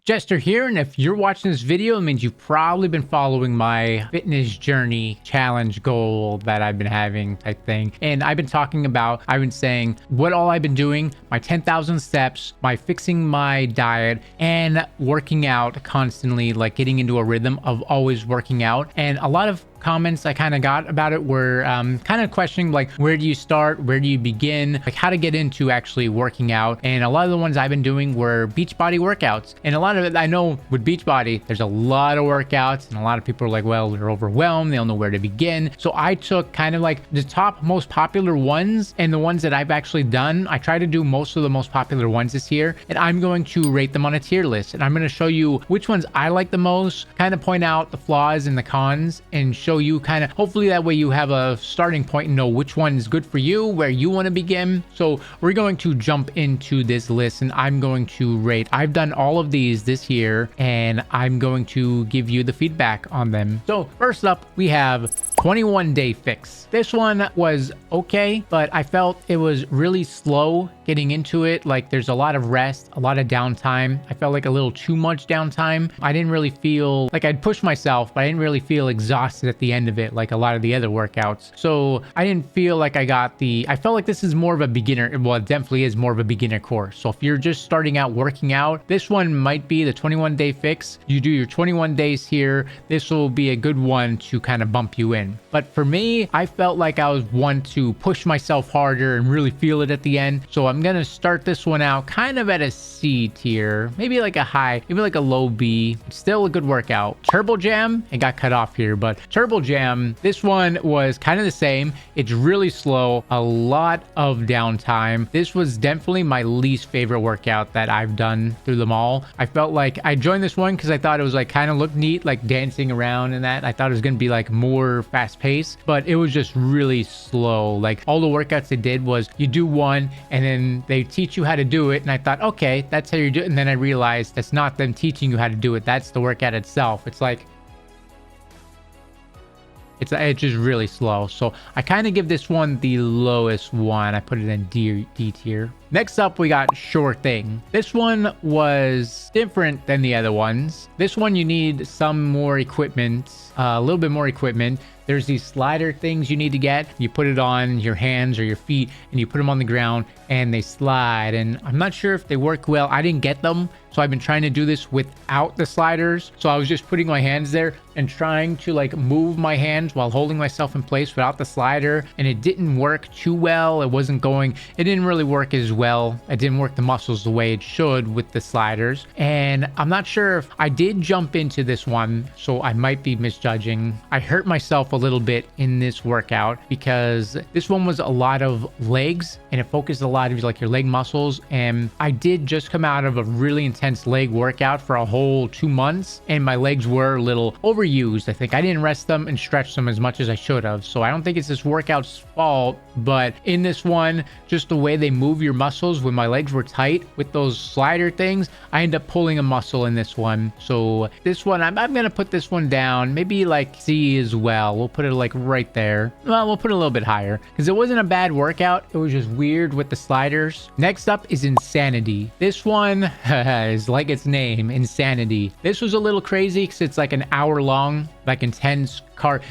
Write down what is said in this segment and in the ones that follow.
Jester here, and if you're watching this video, it means you've probably been following my fitness journey challenge goal that I've been having type thing. And I've been saying what all I've been doing, my 10,000 steps, my fixing my diet, and working out constantly, like getting into a rhythm of always working out. And a lot of comments I kind of got about it were kind of questioning, like, where do you start, where do you begin, like how to get into actually working out. And a lot of the ones I've been doing were Beach Bodi workouts, and a lot of it, I know with Beach Bodi there's a lot of workouts, and a lot of people are like, well, they're overwhelmed, they don't know where to begin. So I took kind of like the top most popular ones and the ones that I've actually done. I try to do most of the most popular ones this year, and I'm going to rate them on a tier list, and I'm going to show you which ones I like the most, kind of point out the flaws and the cons, and show you kind of, hopefully that way you have a starting point and know which one is good for you, where you want to begin. So we're going to jump into this list, and I'm going to rate. I've done all of these this year, and I'm going to give you the feedback on them. So first up, we have 21-day fix. This one was okay, but I felt it was really slow getting into it. Like, there's a lot of rest, a lot of downtime. I felt like a little too much downtime. I didn't really feel like I'd pushed myself, but I didn't really feel exhausted at the end of it like a lot of the other workouts. So I didn't feel like I felt like this is more of a beginner. Well, it definitely is more of a beginner course. So if you're just starting out working out, this one might be the 21-day fix. You do your 21 days here. This will be a good one to kind of bump you in. But for me, I felt like I was one to push myself harder and really feel it at the end. So I'm going to start this one out kind of at a C tier, maybe like a high, maybe like a low B. Still a good workout. Turbo Jam, it got cut off here, but Turbo Jam, this one was kind of the same. It's really slow, a lot of downtime. This was definitely my least favorite workout that I've done through them all. I felt like I joined this one because I thought it was like kind of looked neat, like dancing around and that. I thought it was going to be like more fast paced, but it was just really slow. Like, all the workouts they did was you do one and then they teach you how to do it, and I thought, okay, that's how you do it. And then I realized that's not them teaching you how to do it, that's the workout itself. It's like it's just really slow. So I kind of give this one the lowest one. I put it in D tier. Next up, we got Sure Thing. This one was different than the other ones. This one, you need some more equipment, a little bit more equipment. There's these slider things you need to get. You put it on your hands or your feet, and you put them on the ground, and they slide. And I'm not sure if they work well. I didn't get them, so I've been trying to do this without the sliders. So I was just putting my hands there and trying to like move my hands while holding myself in place without the slider, and it didn't work too well. It didn't really work as well. It didn't work the muscles the way it should with the sliders. And I'm not sure if I did jump into this one, so I might be misjudging. I hurt myself a little bit in this workout because this one was a lot of legs, and it focused a lot of like your leg muscles. And I did just come out of a really intense leg workout for a whole 2 months, and my legs were a little overused. I think I didn't rest them and stretch them as much as I should have. So I don't think it's this workout's fault, but in this one, just the way they move your muscles when my legs were tight with those slider things, I end up pulling a muscle in this one. So this one, I'm gonna put this one down, maybe like C as well. We'll put it like right there. Well, we'll put it a little bit higher because it wasn't a bad workout. It was just weird with the sliders. Next up is Insanity. This one is like its name, Insanity. This was a little crazy because it's like an hour long, like intense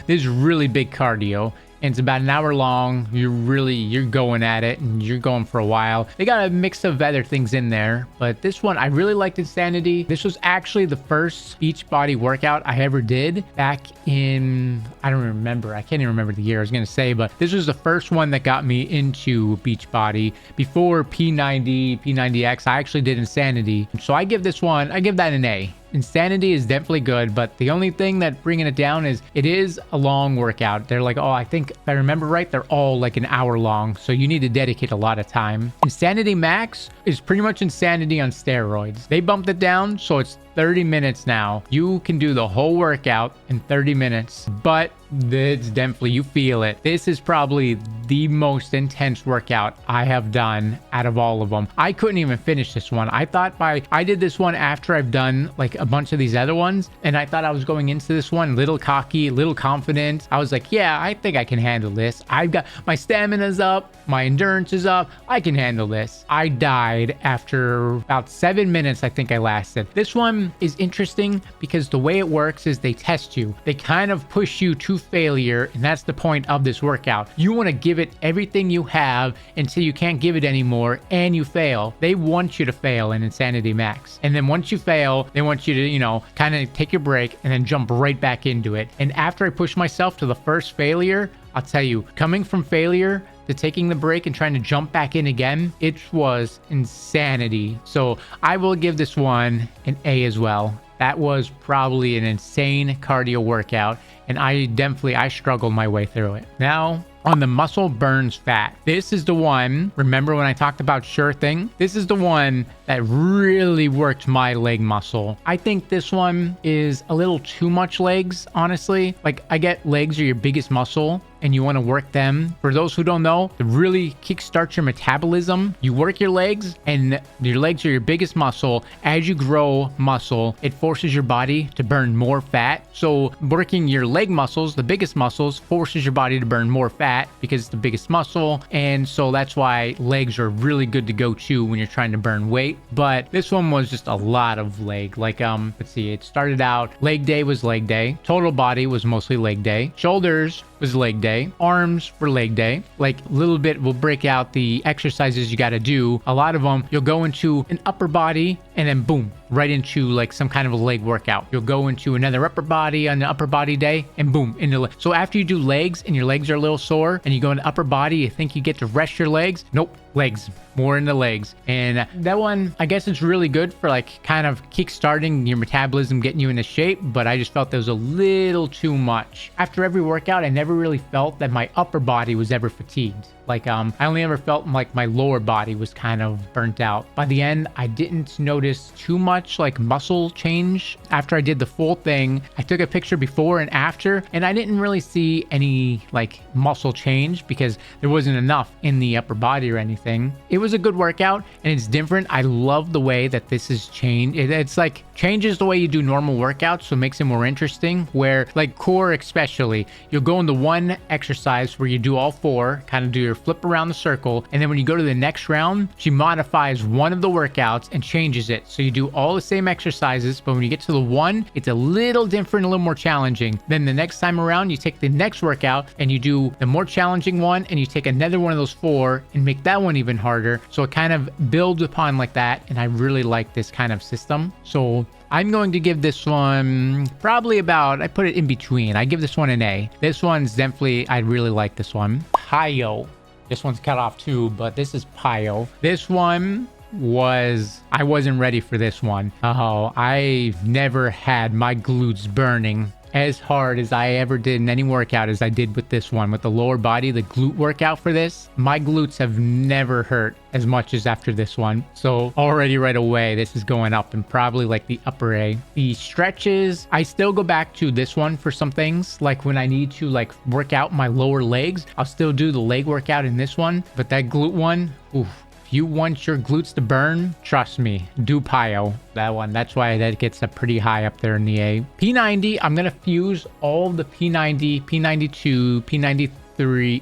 this is really big cardio. And it's about an hour long. You're going at it, and you're going for a while. They got a mix of other things in there, but this one, I really liked Insanity. This was actually the first Beach Bodi workout I ever did back in, I don't remember. I can't even remember the year I was going to say, but this was the first one that got me into Beach Bodi. Before P90, P90X, I actually did Insanity. So I give that an A. Insanity is definitely good, but the only thing that bringing it down is it is a long workout. They're like, I think if I remember right, they're all like an hour long, so you need to dedicate a lot of time. Insanity Max is pretty much Insanity on steroids. They bumped it down, so it's 30 minutes now. You can do the whole workout in 30 minutes, but it's definitely, you feel it. This is probably the most intense workout I have done out of all of them. I couldn't even finish this one. I did this one after I've done like a bunch of these other ones, and I thought I was going into this one little cocky, little confident. I was like, yeah, I think I can handle this. I've got my stamina's up, my endurance is up, I can handle this. I died after about 7 minutes. I think I lasted. This one, one is interesting because the way it works is they test you. They kind of push you to failure, and that's the point of this workout. You want to give it everything you have until you can't give it anymore and you fail. They want you to fail in Insanity Max. And then once you fail, they want you to, you know, kind of take your break and then jump right back into it. And after I pushed myself to the first failure, I'll tell you, coming from failure to taking the break and trying to jump back in again, it was insanity. So I will give this one an A as well. That was probably an insane cardio workout, and I struggled my way through it. Now, on the muscle burns fat. This is the one, remember when I talked about Sure Thing? This is the one that really worked my leg muscle. I think this one is a little too much legs, honestly. Like, I get legs are your biggest muscle and you want to work them. For those who don't know, to really kickstart your metabolism, you work your legs, and your legs are your biggest muscle. As you grow muscle, it forces your body to burn more fat. So working your leg muscles, the biggest muscles, forces your body to burn more fat because it's the biggest muscle. And so that's why legs are really good to go to when you're trying to burn weight. But this one was just a lot of leg. Like, let's see, it started out, leg day was leg day. Total body was mostly leg day. Shoulders was leg day. Arms for leg day. Like, a little bit, we'll break out the exercises you got to do. A lot of them, you'll go into an upper body and then boom, right into like some kind of a leg workout. You'll go into another upper body on the upper body day and boom, into leg. So after you do legs and your legs are a little sore and you go into upper body, you think you get to rest your legs. Nope, legs, more into legs. And that one, I guess it's really good for like kind of kickstarting your metabolism, getting you into shape, but I just felt there was a little too much. After every workout, I never really felt that my upper body was ever fatigued. Like, I only ever felt like my lower body was kind of burnt out. By the end, I didn't notice too much like muscle change. After I did the full thing, I took a picture before and after, and I didn't really see any like muscle change because there wasn't enough in the upper body or anything. It was a good workout and it's different. I love the way that this is changed. It's like changes the way you do normal workouts, so it makes it more interesting, where like core especially, you'll go into one exercise where you do all four, kind of do your flip around the circle, and then when you go to the next round, she modifies one of the workouts and changes it. So you do all the same exercises, but when you get to the one, it's a little different, a little more challenging. Then the next time around, you take the next workout and you do the more challenging one, and you take another one of those four and make that one even harder. So it kind of builds upon like that, and I really like this kind of system. So I'm going to give this one probably about, I put it in between. I give this one an A. This one's definitely, I really like this one. Pio. This one's cut off too, but this is Pio. This one was, I wasn't ready for this one. Oh, I've never had my glutes burning as hard as I ever did in any workout as I did with this one. With the lower body, the glute workout for this, my glutes have never hurt as much as after this one. So already right away, this is going up and probably like the upper A. The stretches, I still go back to this one for some things. Like when I need to like work out my lower legs, I'll still do the leg workout in this one. But that glute one, oof. You want your glutes to burn, trust me, do Pio. That one, that's why that gets up pretty high up there in the A. P90, I'm gonna fuse all the P90, P92, P93,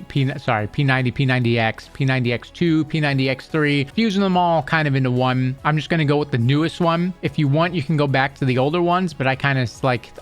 P90, P90X, P90X2, P90X3, fusing them all kind of into one. I'm just gonna go with the newest one. If you want, you can go back to the older ones, but I kind of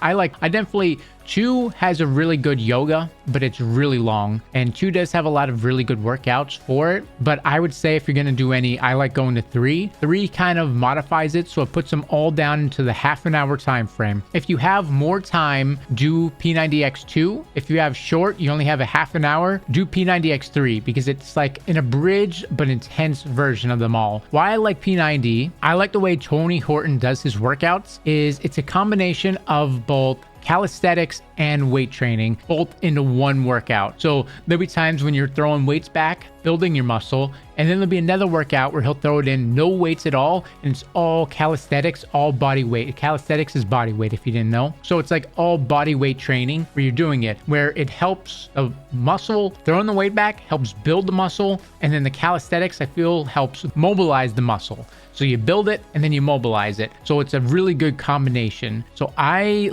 I definitely, 2 has a really good yoga, but it's really long. And 2 does have a lot of really good workouts for it. But I would say if you're going to do any, I like going to 3. 3 kind of modifies it, so it puts them all down into the half an hour time frame. If you have more time, do P90X2. If you have short, you only have a half an hour, do P90X3 because it's like an abridged but intense version of them all. Why I like P90, I like the way Tony Horton does his workouts, is it's a combination of both calisthenics and weight training both into one workout. So there'll be times when you're throwing weights back, building your muscle, and then there'll be another workout where he'll throw it in no weights at all, and it's all calisthenics, all body weight. Calisthenics is body weight if you didn't know. So it's like all body weight training where you're doing it, where it helps the muscle, throwing the weight back helps build the muscle, and then the calisthenics I feel helps mobilize the muscle. So you build it and then you mobilize it. So it's a really good combination. So I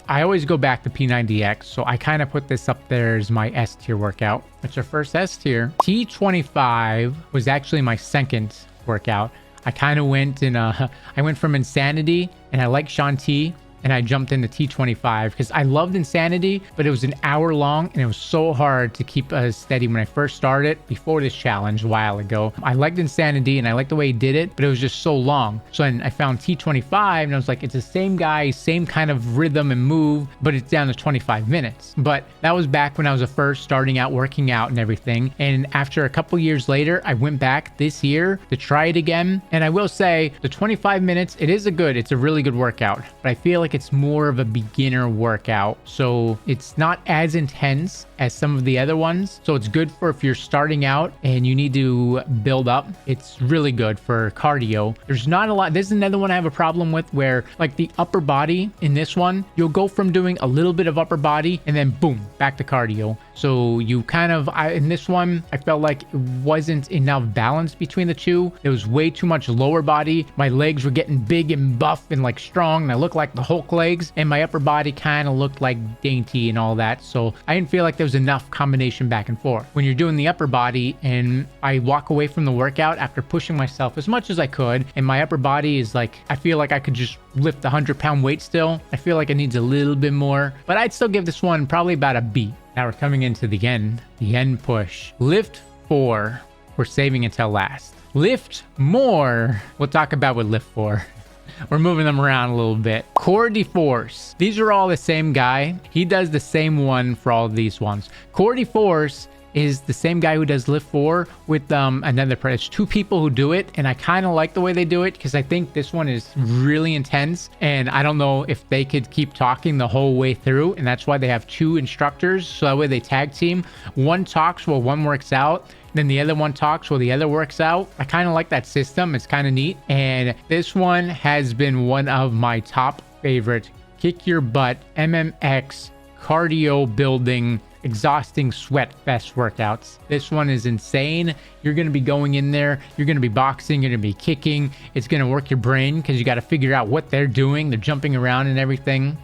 always go back to P90X. So I kind of put this up there as my S tier workout. It's our first S tier. T25 was actually my second workout. I kind of went and I went from Insanity, and I like Shanti, and I jumped into T25 because I loved Insanity, but it was an hour long and it was so hard to keep steady when I first started before this challenge a while ago. I liked Insanity and I liked the way he did it, but it was just so long. So then I found T25 and I was like, it's the same guy, same kind of rhythm and move, but it's down to 25 minutes. But that was back when I was first starting out working out and everything. And after a couple years later, I went back this year to try it again. And I will say the 25 minutes, it's a really good workout, but I feel like it's more of a beginner workout, so it's not as intense as some of the other ones. So it's good for if you're starting out and you need to build up. It's really good for cardio. There's not a lot. This is another one I have a problem with, where like the upper body in this one, you'll go from doing a little bit of upper body and then boom, back to cardio. So you kind of, in this one, I felt like it wasn't enough balance between the two. There was way too much lower body. My legs were getting big and buff and like strong, and I looked like the Hulk legs, and my upper body kind of looked like dainty and all that. So I didn't feel like there was enough combination back and forth. When you're doing the upper body and I walk away from the workout after pushing myself as much as I could, and my upper body is like, I feel like I could just lift 100-pound weight still. I feel like it needs a little bit more, but I'd still give this one probably about a B. Now we're coming into the end push. Lift 4, we're saving until last. Lift more, we'll talk about with lift 4. We're moving them around a little bit. Core DeForce. These are all the same guy. He does the same one for all of these ones. Core DeForce is the same guy who does lift 4 with another player. It's two people who do it, and I kind of like the way they do it because I think this one is really intense, and I don't know if they could keep talking the whole way through, and that's why they have two instructors, so that way they tag team. One talks while one works out, then the other one talks while the other works out. I kind of like that system. It's kind of neat, and this one has been one of my top favorite kick your butt MMX cardio building exhausting sweat fest workouts. This one is insane. You're going to be going in there, you're going to be boxing, you're going to be kicking. It's going to work your brain because you got to figure out what they're doing. They're jumping around and everything.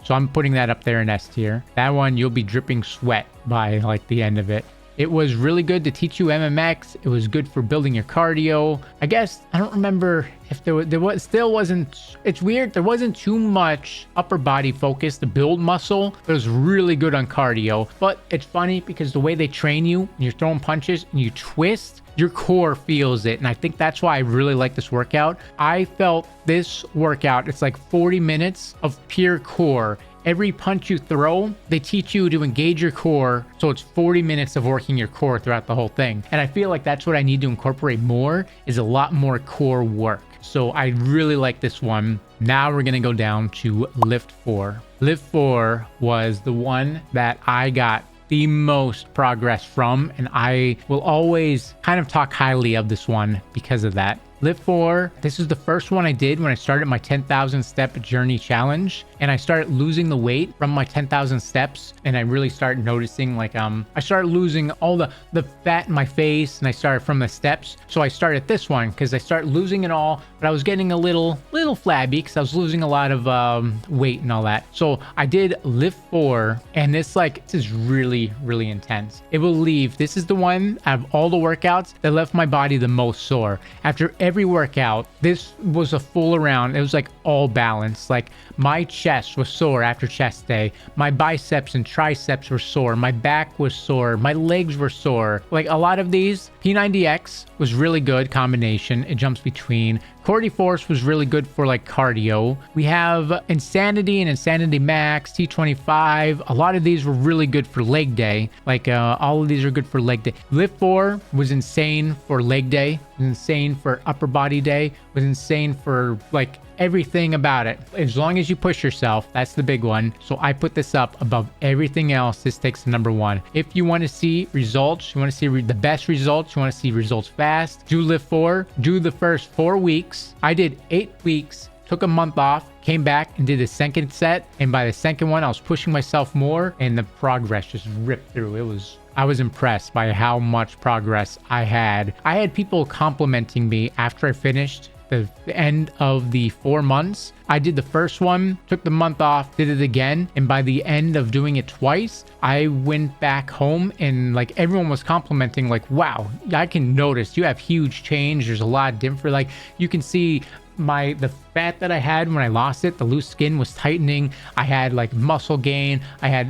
So I'm putting that up there in S tier. That one, you'll be dripping sweat by like the end of it. It was really good to teach you MMX. It was good for building your cardio. I guess, I don't remember if there wasn't, it's weird. There wasn't too much upper body focus to build muscle. It was really good on cardio, but it's funny because the way they train you, and you're throwing punches and you twist, your core feels it. And I think that's why I really like this workout. I felt this workout, it's like 40 minutes of pure core. Every punch you throw, they teach you to engage your core. So it's 40 minutes of working your core throughout the whole thing. And I feel like that's what I need to incorporate more, is a lot more core work. So I really like this one. Now we're going to go down to lift 4. Lift 4 was the one that I got the most progress from, and I will always kind of talk highly of this one because of that. Lift 4, this is the first one I did when I started my 10,000 step journey challenge, and I started losing the weight from my 10,000 steps, and I really started noticing like I started losing all the fat in my face, and I started from the steps. So I started this one because I started losing it all, but I was getting a little flabby because I was losing a lot of weight and all that. So I did lift 4, and this is really intense. It will leave, this is the one out of all the workouts that left my body the most sore. After every workout, this was a full around. It was like all balanced. Like my chest was sore after chest day. My biceps and triceps were sore. My back was sore. My legs were sore. Like a lot of these, P90X was really good combination. It jumps between. Core DeForce was really good for like cardio. We have Insanity and Insanity Max, T25. A lot of these were really good for leg day. Like all of these are good for leg day. Lift 4 was insane for leg day. Was insane for upper body day. Was insane for like everything about it. As long as you push yourself, that's the big one. So I put this up above everything else. This takes the number 1. If you want to see results, you want to see the best results, you want to see results fast, do lift 4. Do the first 4 weeks. I did 8 weeks, took a month off, came back and did the second set. And by the second one, I was pushing myself more, and the progress just ripped through. I was impressed by how much progress I had. I had people complimenting me after I finished the end of the 4 months. I did the first one, took the month off, did it again. And by the end of doing it twice, I went back home and like everyone was complimenting like, wow, I can notice you have huge change. There's a lot different. Like you can see the fat that I had when I lost it, the loose skin was tightening. I had like muscle gain. I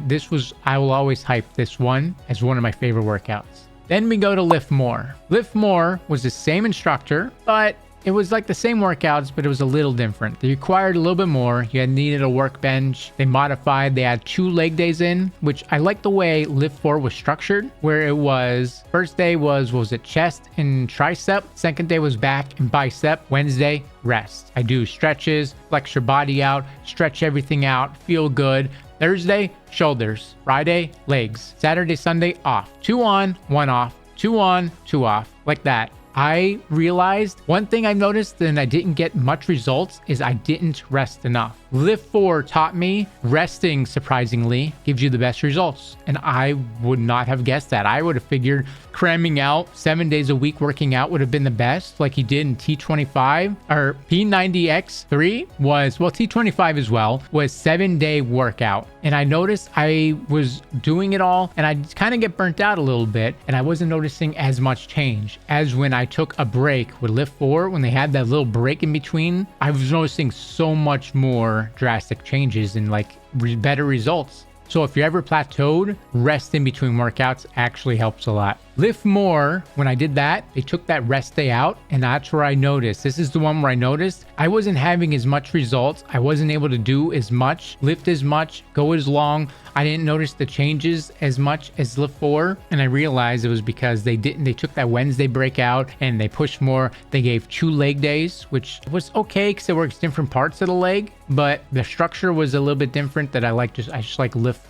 will always hype this one as one of my favorite workouts. Then we go to Lift More. Lift More was the same instructor, but it was like the same workouts, but it was a little different. They required a little bit more. You had needed a workbench. They modified. They had 2 leg days in, which I like the way Lift 4 was structured, where it was first day was it chest and tricep. Second day was back and bicep. Wednesday, rest. I do stretches, flex your body out, stretch everything out, feel good. Thursday, shoulders. Friday, legs. Saturday, Sunday, off. 2 on, 1 off. 2 on, 2 off. Like that. I realized one thing I noticed and I didn't get much results is I didn't rest enough. Lift 4 taught me resting, surprisingly, gives you the best results. And I would not have guessed that. I would have figured cramming out 7 days a week working out would have been the best, like he did in T25 or P90X3 T25 as well, was 7-day workout. And I noticed I was doing it all and I kind of get burnt out a little bit and I wasn't noticing as much change as when I took a break with Lift 4. When they had that little break in between, I was noticing so much more drastic changes and like better results. So if you're ever plateaued, rest in between workouts actually helps a lot. Lift More, when I did that, they took that rest day out and that's where I noticed. This is the one where I noticed I wasn't having as much results. I wasn't able to do as much, lift as much, go as long. I didn't notice the changes as much as Lift 4. And I realized it was because they took that Wednesday breakout and they pushed more. They gave 2 leg days, which was okay because it works different parts of the leg, but the structure was a little bit different that I just like Lift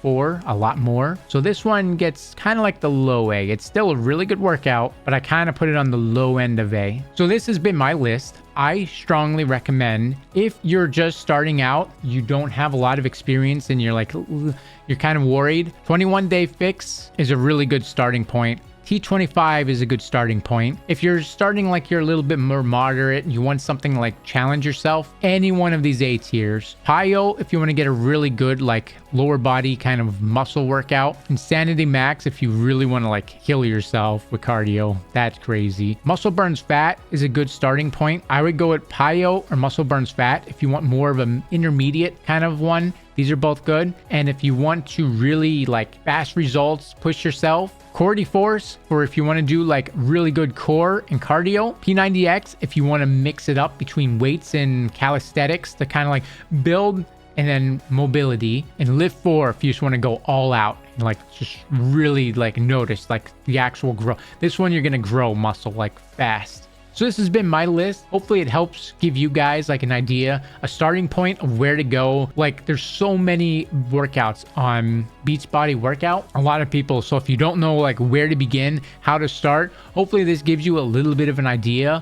4 a lot more. So this one gets kind of like the low A. It's still a really good workout, but I kind of put it on the low end of A. So this has been my list. I strongly recommend if you're just starting out, you don't have a lot of experience and you're kind of worried, 21 Day Fix is a really good starting point. T25 is a good starting point. If you're starting like you're a little bit more moderate and you want something like challenge yourself, any one of these A tiers. Pyo, if you want to get a really good like lower body kind of muscle workout. Insanity Max, if you really want to like kill yourself with cardio, that's crazy. Muscle Burns Fat is a good starting point. I would go with Pyo or Muscle Burns Fat if you want more of an intermediate kind of one. These are both good. And if you want to really like fast results, push yourself, Core Force, or if you want to do like really good core and cardio. P90X, if you want to mix it up between weights and calisthenics to kind of like build and then mobility. And Lift 4 if you just want to go all out and like just really like notice like the actual growth. This one you're going to grow muscle like fast. So this has been my list. Hopefully it helps give you guys like an idea, a starting point of where to go. Like there's so many workouts on Beach Bodi Workout. A lot of people. So if you don't know like where to begin, how to start, hopefully this gives you a little bit of an idea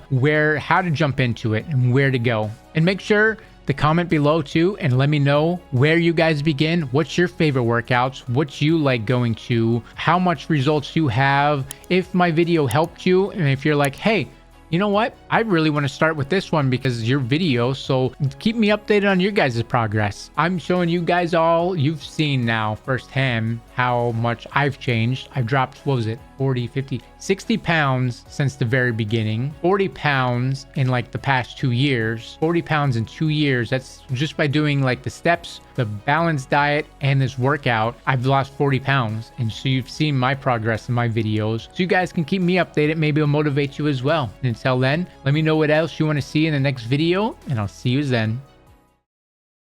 how to jump into it and where to go. And make sure to comment below too and let me know where you guys begin. What's your favorite workouts? What you like going to? How much results you have? If my video helped you and if you're like, hey, you know what? I really want to start with this one because your video. So keep me updated on your guys' progress. I'm showing you guys all. You've seen now firsthand how much I've changed. I've dropped, what was it? 40, 50, 60 pounds since the very beginning. 40 pounds in like the past 2 years. 40 pounds in 2 years. That's just by doing like the steps, the balanced diet, and this workout. I've lost 40 pounds. And so you've seen my progress in my videos. So you guys can keep me updated. Maybe it'll motivate you as well. And until then, let me know what else you want to see in the next video. And I'll see you then.